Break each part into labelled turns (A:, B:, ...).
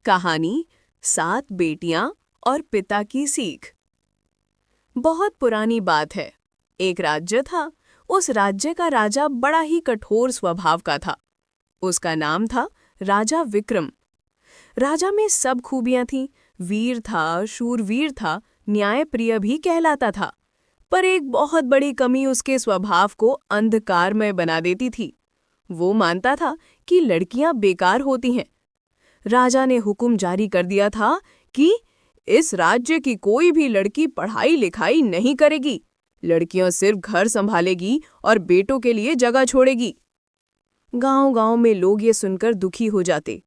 A: कहानी 7 बेटियां और पिता की सीख। बहुत पुरानी बात है। एक राज्य था। उस राज्य का राजा बड़ा ही कठोर स्वभाव का था। उसका नाम था राजा विक्रम। राजा में सब खूबियां थीं। वीर था, शूरवीर था, न्यायप्रिय भी कहलाता था। पर एक बहुत बड़ी कमी उसके स्वभाव को अंधकारमय बना देती थी। वो मानता था कि लड़कियां बेकार होती हैं। राजा ने हुक्म जारी कर दिया था कि इस राज्य की कोई भी लड़की पढ़ाई लिखाई नहीं करेगी। लड़कियां सिर्फ घर संभालेगी और बेटों के लिए जगह छोड़ेगी। गांव-गांव में लोग ये सुनकर दुखी हो जाते।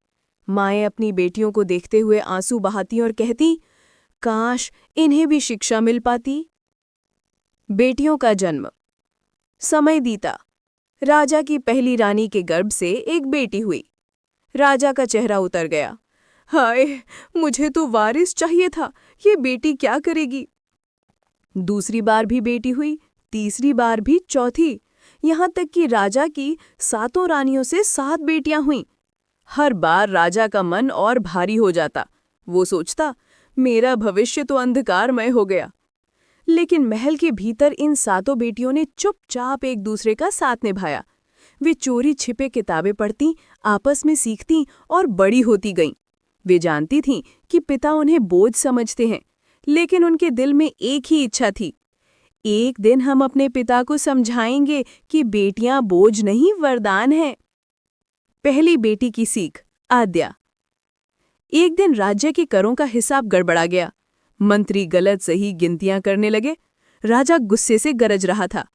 A: माएं अपनी बेटियों को देखते हुए आंसू बहाती और कहती, काश इन्हें भी शिक्षा मिल पाती। बेटियों का जन्म। समय बीता। राजा की पहली रानी के गर्भ से एक बेटी हुई। राजा का चेहरा उतर गया। हाय, मुझे तो वारिस चाहिए था। ये बेटी क्या करेगी? दूसरी बार भी बेटी हुई, तीसरी बार भी, चौथी, यहाँ तक कि राजा की 7 रानियों से 7 बेटियां हुईं। हर बार राजा का मन और भारी हो जाता। वो सोचता, मेरा भविष्य तो अंधकारमय हो गया। लेकिन महल के भीतर इन 7 बेटियों ने चुपचाप एक दूसरे का साथ निभाया। वे चोरी छिपे किताबें पढ़ती, आपस में सीखती और बड़ी होती गईं। वे जानती थीं कि पिता उन्हें बोझ समझते हैं, लेकिन उनके दिल में एक ही इच्छा थी, एक दिन हम अपने पिता को समझाएंगे कि बेटियां बोझ नहीं, वरदान हैं। पहली बेटी की सीख। आद्या। एक दिन राज्य के करों का हिसाब गड़बड़ा गया। मंत्री गलत सही गिनतियां करने लगे। राजा गुस्से से गरज रहा था।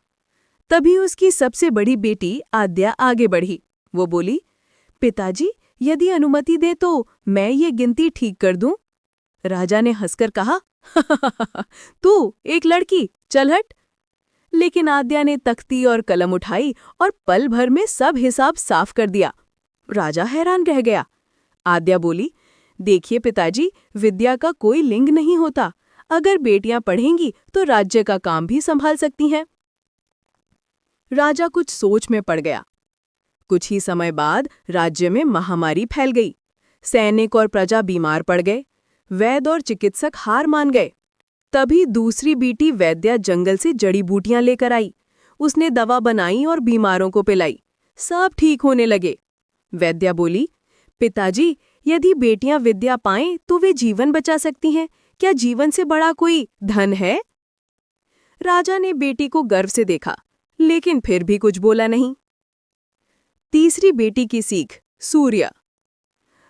A: तभी उसकी सबसे बड़ी बेटी आद्या आगे बढ़ी। वो बोली, पिताजी, यदि अनुमति दे तो मैं ये गिनती ठीक कर दूं। राजा ने हंसकर कहा, तू एक लड़की, चल हट। लेकिन आद्या ने तख्ती और कलम उठाई और पल भर में सब हिसाब साफ कर दिया। राजा हैरान रह गया। आद्या बोली, देखिए पिताजी, विद्या का कोई लिंग नहीं होता। अगर बेटियां पढ़ेंगी तो राज्य का काम भी संभाल सकती हैं। राजा कुछ सोच में पड़ गया। कुछ ही समय बाद राज्य में महामारी फैल गई। सैनिक और प्रजा बीमार पड़ गए। वैद्य और चिकित्सक हार मान गए। तभी दूसरी बेटी वैद्या जंगल से जड़ी बूटियां लेकर आई। उसने दवा बनाई और बीमारों को पिलाई। सब ठीक होने लगे। वैद्या बोली, पिताजी, यदि बेटियां विद्या पाएं तो वे जीवन बचा सकती हैं। क्या जीवन से बड़ा कोई धन है? राजा ने बेटी को गर्व से देखा, लेकिन फिर भी कुछ बोला नहीं। तीसरी बेटी की सीख। सूर्या।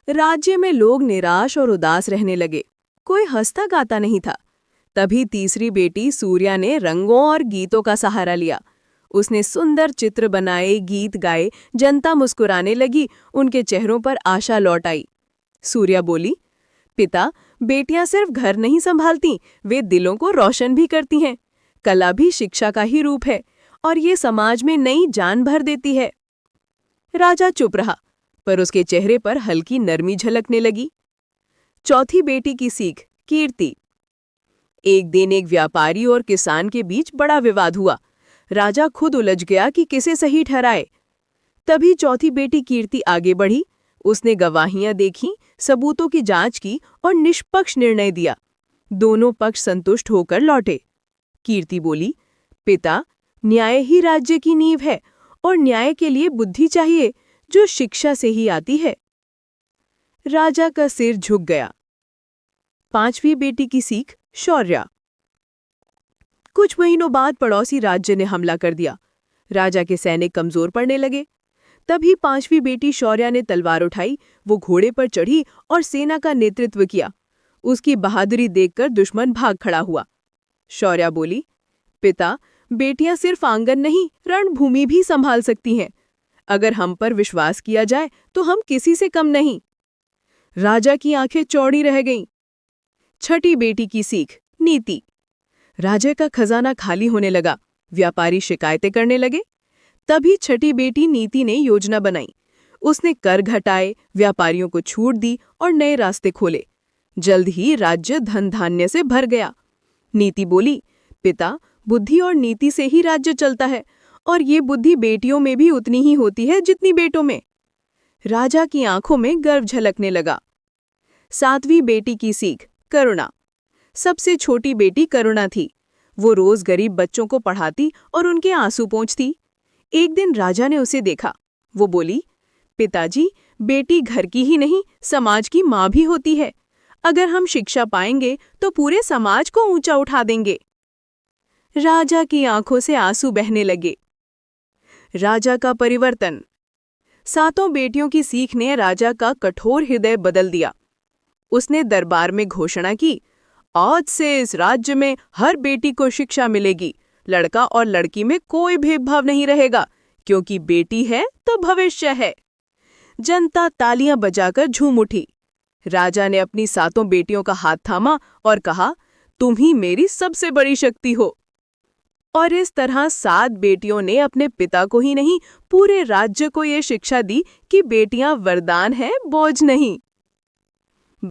A: राज्य में लोग निराश और उदास रहने लगे। कोई हंसता गाता नहीं था। तभी तीसरी बेटी सूर्या ने रंगों और गीतों का सहारा लिया। उसने सुंदर चित्र बनाए, गीत गाए, जनता मुस्कुराने लगी, उनके चेहरों पर आशा लौट आई। सूर्या बोली, पिता, बेटियां सिर्फ घर नहीं संभालती, वे दिलों को रोशन भी करती हैं। कला भी शिक्षा का ही रूप है और ये समाज में नई जान भर देती है। राजा चुप रहा, पर उसके चेहरे पर हल्की नरमी झलकने लगी। चौथी बेटी की सीख। कीर्ति। एक दिन एक व्यापारी और किसान के बीच बड़ा विवाद हुआ। राजा खुद उलझ गया कि किसे सही ठहराए। तभी चौथी बेटी कीर्ति आगे बढ़ी। उसने गवाहियां देखीं, सबूतों की जांच की और निष्पक्ष निर्णय दिया। दोनों पक्ष संतुष्ट होकर लौटे। कीर्ति बोली, पिता, न्याय ही राज्य की नींव है और न्याय के लिए बुद्धि चाहिए, जो शिक्षा से ही आती है। राजा का सिर झुक गया। पांचवी बेटी की सीख। शौर्य। कुछ महीनों बाद पड़ोसी राज्य ने हमला कर दिया। राजा के सैनिक कमजोर पड़ने लगे। तभी पांचवी बेटी शौर्या ने तलवार उठाई। वो घोड़े पर चढ़ी और सेना का नेतृत्व किया। उसकी बहादुरी देखकर दुश्मन भाग खड़ा हुआ। शौर्या बोली, पिता, बेटियां सिर्फ आंगन नहीं, रणभूमि भी संभाल सकती हैं। अगर हम पर विश्वास किया जाए तो हम किसी से कम नहीं। राजा की आंखें चौड़ी रह गईं। छठी बेटी की सीख। नीति। राजा का खजाना खाली होने लगा। व्यापारी शिकायतें करने लगे। तभी छठी बेटी नीति ने योजना बनाई। उसने कर घटाए, व्यापारियों को छूट दी और नए रास्ते खोले। जल्द ही राज्य धन धान्य से भर गया। नीति बोली, पिता, बुद्धि और नीति से ही राज्य चलता है और ये बुद्धि बेटियों में भी उतनी ही होती है जितनी बेटों में। राजा की आंखों में गर्व झलकने लगा। सातवीं बेटी की सीख, करुणा। सबसे छोटी बेटी करुणा थी। वो रोज गरीब बच्चों को पढ़ाती और उनके आंसू पोंछती। एक दिन राजा ने उसे देखा। वो बोली, पिताजी, बेटी घर की ही नहीं, समाज की माँ भी होती है। अगर हम शिक्षा पाएंगे तो पूरे समाज को ऊंचा उठा देंगे। राजा की आंखों से आंसू बहने लगे। राजा का परिवर्तन। सातों बेटियों की सीख ने राजा का कठोर हृदय बदल दिया। उसने दरबार में घोषणा की, आज से इस राज्य में हर बेटी को शिक्षा मिलेगी। लड़का और लड़की में कोई भेदभाव नहीं रहेगा, क्योंकि बेटी है तो भविष्य है। जनता तालियां बजाकर झूम उठी। राजा ने अपनी सातों बेटियों का हाथ थामा और कहा, तुम ही मेरी सबसे बड़ी शक्ति हो। और इस तरह सात बेटियों ने अपने पिता को ही नहीं, पूरे राज्य को ये शिक्षा दी कि बेटियां वरदान हैं, बोझ नहीं।